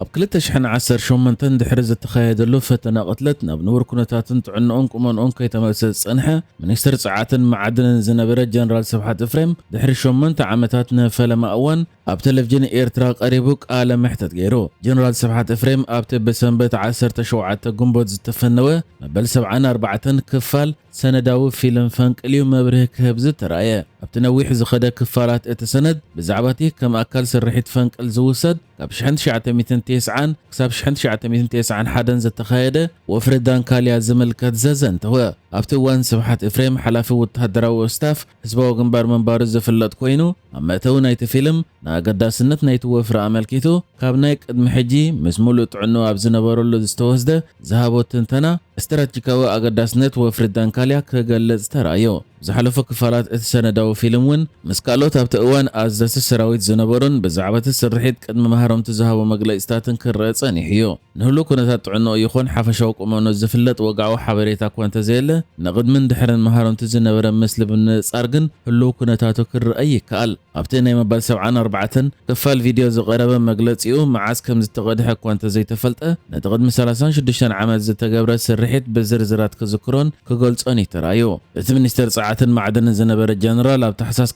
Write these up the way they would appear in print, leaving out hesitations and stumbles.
ኣብ 2018 ድሕሪ ዝተኻየደሉ ፈተና ቅትለት ናብ ንቡር ኩነታትን ጥዕንኦን ቁመንኦን ከይተመልሰ ዝጸንሐ ሚኒስትር ጽዓትን መዓድንን ዝነበረ ጀነራል ስብሓት ኤፍሬም ድሕሪ 8 ዓመታት ንፈለማ እዋን ኣብ ቴሌቭዥን ኤርትራ ቀሪቡ ቃለ መሕተት ገይሩ። ጀነራል ስብሓት ኤፍሬም ኣብቲ ብሰንበት 17 ግንቦት ዝተፈነወ መበል 74 ክፋል ሰነዳዊ ፊልም ፈንቅልዩ መብርህ ክህብ ዝተራእየ። ኣብቲ ነዊሕ ዝኸደ ክፋላት እቲ ሰነድ ብዛዕባ እቲ ከም ኣካል ስርሒት ፈንቅል ዝውሰድ ካብ 1990 ክሳብ 1991 ዝተኻየደ ወፍሪ ዳንካልያ ዝምልከት ዘዘንተወ። ኣብቲ እዋን ስብሓት ኤፍሬም ሓላፊ ወተሃደራዊ ስታፍ ህዝባዊ ግንባር መንባሩ ዝፍለጥ ኮይኑ ኣብ መእተዊ ናይቲ ፊልም ንኣገዳስነት ናይቲ ወፍሪ ኣመልኪቱ ካብ ናይ ቅድሚ ሕጂ ምስ ሙሉእ ጥዕንኡ ኣብ ዝነበረሉ ዝተወስደ ዝሃቦ ትንተና استراتيجيكاዊ ኣገዳስነት ወፍሪ ዳንካልያ ክገልጽ ተራእዮ። ዝሓለፈ ክፋላት እቲ ሰነዳዊ ፊልም እውን ምስ ካልኦት ኣብቲ እዋን ኣዘዝቲ ሰራዊት ዝነበሩን ብዛዕባ እቲ ስርሒት ቅድሚ መሃሮምቲ ዝሃቦ መግለፂታትን ክረአ ጸኒሑ እዩ። ንህሉ ኩነታት ጥዕንኡ ይኹን ሓፈሻዊ ቁመኖ ዝፍለጥ ወግዓዊ ሓበሬታ እኳ እንተዘየለ ንቕድምን ድሕርን መሃሮምቲ ዝነበረ ምስሊ ብምንጻር ግን ህልው ኩነታቱ ክረአ ይከኣል። ኣብቲ ናይ መበል 74 ክፋል ቪድዮ ዝቐረበ መግለፂኡ መዓዝ ከም ዝተቐድሐ እኳ እንተዘይተፈልጠ ነቲ ቅድሚ 36 ዓመት ዝተገብረ ስርሒት ብዝርዝራት ክዝክሮን ክገልጾን ይተራእዩ። እቲ ሚኒስትር ጽዓትን ማዕድንን ዝነበረ ጀነራል ኣብ ታሕሳስ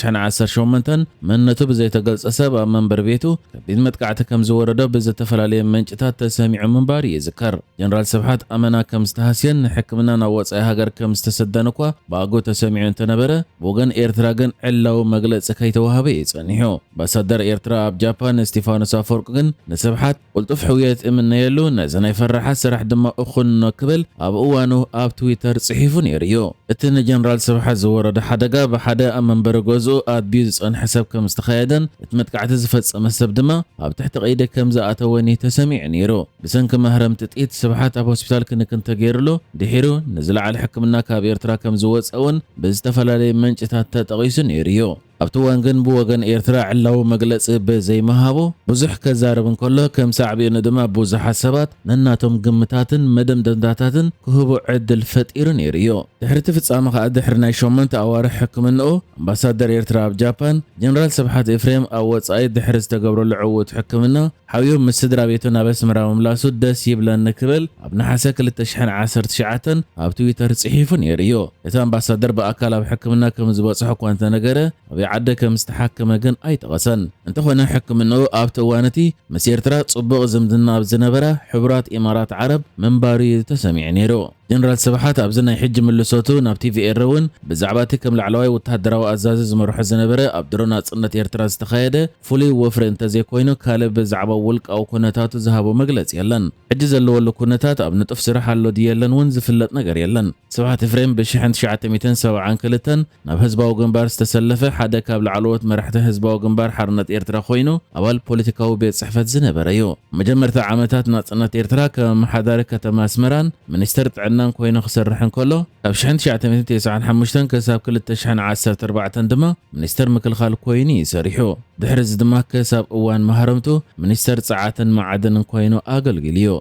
2018 መንነቱ ብዘይተገልጸ ሰብ ኣብ መንበር ቤቱ ከቢድ መጥቃዕቲ ከም ዝወረዶ ብዝተፈላለየ ምንጭታት ተሰሚዑ ምንባር ይዝከር። ጀነራል ስብሓት ኣመና ከም ዝተሃስየን ንሕክምና ናብ ወጻኢ ሃገር ከም ዝተሰደነ እኳ ብኣጎ ተሰሚዑ እንተነበረ ብወገን ኤርትራ ግን ዕላዊ መግለፂ ከይተዋሃበ ይጸኒሑ። ኣምባሳደር ኤርትራ ኣብ ጃፓን እስጢፋኖስ ኣፈወርቂ ግን ንስብሓት ቁልጡፍ ሕውየት እምነየሉ ነዚ ናይ ፈራሓት ስራሕ ድማ እኹን ክብል ኣብ እዋኑ ኣብ ትዊተር ጽሒፉ ነይሩ እዩ። እቲ ንጀነራል ስብሓት ዝወረደ ሓደጋ ብሓደ ኣብ መንበሪ ገዝኡ ኣድቢዩ ዝጸንሐ ሰብ ከም ዝተኻየደን እቲ መጥቃዕቲ ዝፈጸመ ሰብ ድማ ኣብ ትሕቲ ቀይዲ ከም ዝኣተወኒ ተሰሚዑ ነይሩ። ብሰንኪ መህረምቲ ጥኢት ስብሓት ኣብ ሆስፒታል ክንክን ተገይሩሉ ድሒሩ ንዝለዓለ ሕክምና ካብ ኤርትራ ከም ዝወፀ እውን ብዝተፈላለየ ምንጭታት ተጠቒሱ ነይሩ እዩ። ኣብቲ እዋን ግን ብወገን ኤርትራ ዕላዊ መግለፂ ብዘይመሃቡ ብዙሕ ከዛረብ እንከሎ ከም ሳዕብኡን ድማ ብዙሓት ሰባት ነናቶም ግምታትን መደምደምታትን ክህቡ ዕድል ፈጢሩ ነይሩ እዩ። ድሕሪ እቲ ፍጻመ ከዓ ድሕሪ ናይ 8 ኣዋርሕ ሕክምንኡ ኣምባሳደር ኤርትራ ኣብ ጃፓን ጀነራል ስብሓት ኤፍሬም ኣብ ወጻኢ ድሕሪ ዝተገብረሉ ዕውት ሕክምና ሓብዩ ምስ ስድራ ቤቱ ናብ ኣስመራ ምምላሱ ደስ ይብለኒ ክብል ኣብ ነሓሰ 2019 ኣብ ትዊተር ጽሒፉ ነይሩ እዩ። እቲ ኣምባሳደር ብኣካል ኣብ ሕክምና ከም ዝበጽሖ እኳ እንተነገረ ኣብ ዓደ ከም ዝተሓከመ ግን ኣይጠቐሰን። እንተኾነ ሕክምንኡ ኣብቲ እዋን እቲ ምስ ኤርትራ ጽቡቕ ዝምድና ኣብ ዝነበረ ሕቡራት ኢማራት ዓረብ ምንባሩ ተሰሚዑ ነይሩ። ጀነራል ስብሓት ኣብዚ ናይ ሕጂ ምልሶቱ ናብ ቲቪኤር እውን ብዛዕባ እቲ ከም ላዕለዋይ ወተሃደራዊ ኣዛዚ ዝመርሖ ዝነበረ ኣብ ድሮ ናጽነት ኤርትራ ዝተኻየደ ፍሉይ ወፍሪ እንተዘይኮይኑ ካልእ ብዛዕባ ውልቃዊ ኩነታቱ ዝሃቦ መግለፂ የለን። ሕጂ ዘለወሉ ኩነታት ኣብ ንጡፍ ስራሕ ኣሎ ድየለን እውን ዝፍለጥ ነገር የለን። ስብሓት ኤፍሬም ብ1972 ናብ ህዝባዊ ግንባር ዝተሰለፈ ሓደ ካብ ላዕለዎት መራሕቲ ህዝባዊ ግንባር ሓርነት ኤርትራ ኮይኑ ኣባል ፖለቲካዊ ቤት ጽሕፈት ዝነበረ እዩ። መጀመርታ ዓመታት ናጽነት ኤርትራ ከም ኣመሓዳሪ ከተማ ኣስመራን ሚኒስትር ጥዕናን ኮይኑ ክሰርሕ እንከሎ ካብ 1995 ክሳብ 2014 ድማ ሚኒስትር ምክልኻል ኮይኑ ይሰሪሑ። ድሕሪ እዚ ድማ ክሳብ እዋን መሃረምቱ ሚኒስትር ጽዓትን መዓድንን ኮይኑ ኣገልጊሉ እዩ።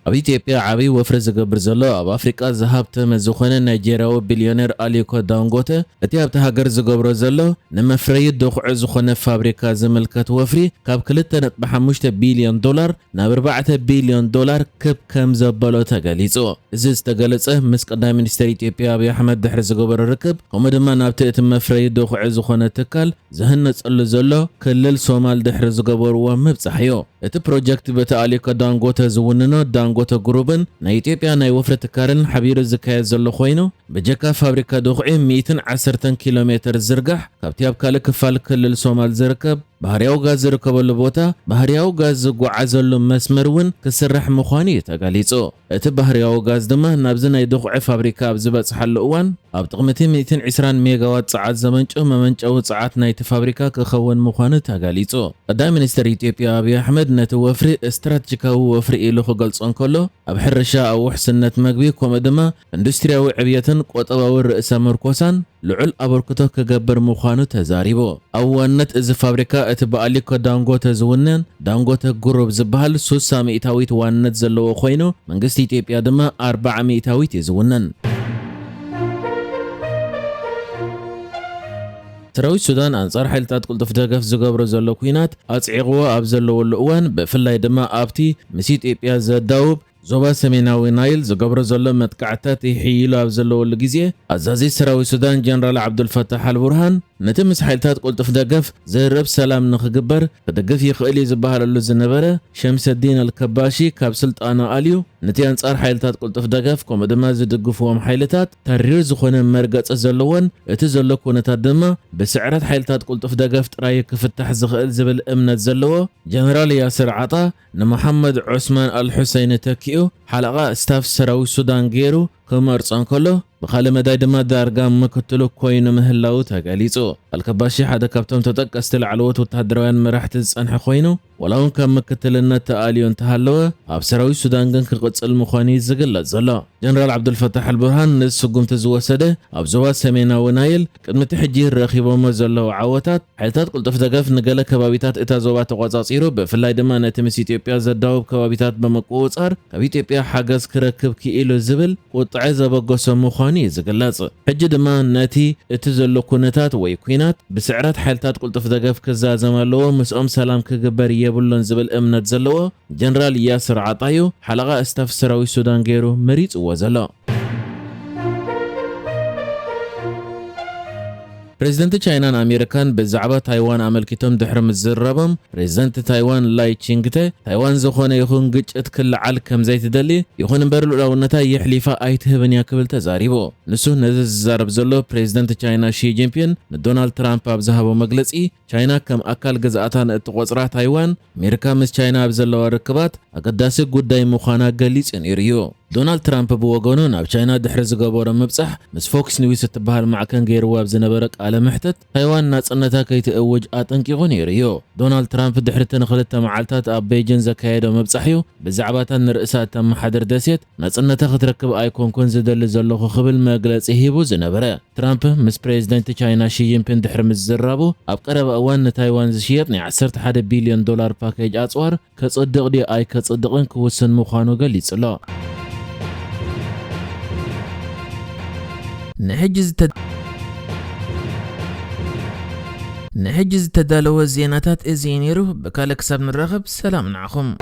ኣብ ኢትዮጵያ ዓብይ ወፍሪ ዝገብር ዘሎ ኣብ ኣፍሪቃ ዝሃብተመ ዝኾነ ናይጀርያዊ ቢልዮነር ኣሊኮ ዳንጎተ እቲ ኣብቲ ሃገር ዝገብሮ ዘሎ ንመፍረዪ ድኹዒ ዝኾነ ፋብሪካ ዝምልከት ወፍሪ ካብ 2.5 ቢልዮን ዶላር ናብ 4 ቢልዮን ዶላር ክብ ከም ዘበሎ ተገሊጹ። እዚ ዝተገለጸ ምስ ቀዳማይ ሚኒስትር ኢትዮጵያ ኣብይ ኣሕመድ ድሕሪ ዝገበሮ ርክብ ከምኡ ድማ ናብቲ እቲ መፍረዪ ድኹዒ ዝኾነ ትካል ዝህነጸሉ ዘሎ ክልል ሶማል ድሕሪ ዝገበርዎ ምብጻሕ እዩ። እቲ ፕሮጀክት በቲ ኣሊኮ ዳንጎተ ዝውንኖ ዳንጎተ ግሩፕን ናይ ኢትዮጵያ ናይ ወፍሪ ትካልን ሓቢሩ ዝካየድ ዘሎ ኮይኑ ብጀካ ፋብሪካ ድኹዒ 110 ኪሎ ሜትር ዝርጋሕ ካብቲ ኣብ ካልእ ክፋል ክልል ሶማል ዝርከብ ባህርያዊ ጋዝ ዝርከበሉ ቦታ ባህርያዊ ጋዝ ዝጓዓዘሉ መስመር እውን ክስራሕ ምዃኑ እዩ ተገሊጹ። እቲ ባህርያዊ ጋዝ ድማ ናብዚ ናይ ድኹዒ ፋብሪካ ኣብ ዝበጽሓሉ እዋን ኣብ ጥቕሚ 120 ሜጋዋት ፀዓት ዘመንጩ መመንጨዊ ፀዓት ናይቲ ፋብሪካ ክኸውን ምዃኑ ተገሊጹ። ቀዳማይ ሚኒስትር ኢትዮጵያ ኣብይ ኣሕመድ ነቲ ወፍሪ ስትራቴጂካዊ ወፍሪ ኢሉ ክገልጾ እንከሎ ኣብ ሕርሻ ኣብ ውሕስነት መግቢ ከምኡ ድማ ኢንዱስትርያዊ ዕብየትን ቆጠባዊ ርእሰ ምርኮሳን ልዑል ኣበርክቶ ክገብር ምዃኑ ተዛሪቡ። ኣብ ዋነት እዚ ፋብሪካ እቲ ብኣሊኮ ዳንጎተ ዝውነን ዳንጎተ ግሩፕ ዝበሃል 60 ሚእታዊት ዋንነት ዘለዎ ኮይኑ መንግስቲ ኢትዮጵያ ድማ 40 ሚእታዊት እዩ ዝውነን። سراوي السودان أنصار حيلتات قلطف دقف زقبر زلو كوينات أصعيقوا أبزلو واللؤوان بفلاي دما أبتي مسيت إيبيا زداوب زوبا سميناوي نايل زقبر زلو متقعتات يحيلو أبزلو واللقزيه أزازي سراوي السودان جنرال عبد الفتاح البرهان نتمس حيلتات قلطف دقف زرب سلام نخقبر كدقف يخيلي زباهر اللو زنبرة شمس الدين الكباشي كاب سلطانا آليو نتي أنصار حيلتات قلطف دقف كوم دما زدقفوهم حيلتات ترير زخونا مرقات الزلوان اتزلو كونتات دما بسعرات حيلتات قلطف دقف تراي كفتح زخيل زبل امنت زلوه جنرال ياسر عطا نمحمد عثمان الحسين تكيو حلقة استاف سراوي السودان غيرو كمرصان كله بخاله مداي دما دارغام مكتلو كوين مهلاو تغاليصو الكباشي حدا كابتن تطقست العلوت وتهدروان مرحت صنح خوينو ولاون كم مكتلنا تاليون تهلو اب سراوي السودان غن كقصل مخاني زغلت زلا جنرال عبد الفتاح البرهان نسقم تزوسده اب زوا سميناو نايل قدمت حجي رخيبو زلو عوتات حيلتات قلطف دقف نقله كبابيتات اتا زوبا تقواصيرو بفلاي دما نتمس ኢትዮጵያ ዘዳውብ ከባቢታት በመቆጻር ካብ ኢትዮጵያ ሓገዝ ክረክብ ክኢሉ ዝብል ቁጥዕ ዘበገሶ ምዃኑ ይዝግለጽ ሕጂ ድማ ነቲ እቲ ዘሎ ኩነታት ወይ ኩናት ብስዕረት ሓይልታት ቁልጥፍ ደገፍ ክዛዘመለዎ ምስኦም ሰላም ክግበር የብሎን ዝብል እምነት ዘለዎ ጀነራል ያስር ዓጣዩ ሓለቓ እስታፍ ሰራዊት ሱዳን ገይሩ መሪጽዎ ዘሎ بريزيدنت تشاينان أمريكان بزعبة تايوان أملكتهم دحرم الزربم بريزيدنت تايوان لاي تشينغتي تايوان زخون يخون قجت كل عال كم زيت دلي يخون برلو لو نتا يحليفا ايتهبن ياكبل تزاريبو نسو نزز زارب زلو بريزيدنت تشاينا شي جينبين دونالد ترامب أبزهبو مجلسي تشاينا كم أكال جزءاتان اتقوصرا تايوان أمريكا مس تشاينا أبزلو ركبات أقداسي قداي مخانا قليس انيريو دونالد ترامب بوغونو ناب تشاينا دحر زغبورا مبصح مس فوكس نيوز تبهال معكن غيروا بزنبرق على محتت تايوان ناصنتا كيتأوج اطنقيغو نيريو دونالد ترامب دحر تنخلت معالتات اب بيجن زكايدو مبصحيو بزعباتن رئسات محادر دسيت ناصنتا ختركب ايكون كون زدل زلخو خبل مغلص يهبو زنبره ترامب مس بريزيدنت تشاينا شي جينبين دحر مزرابو اب قرب اوان تايوان زشيطني 11 بليون دولار باكيج اصوار كصدق دي اي كصدقن كوسن مخانو غليصلو نحجز تدالو الزيناتات ازينيرو بكالك ساب نرغب سلام نعخم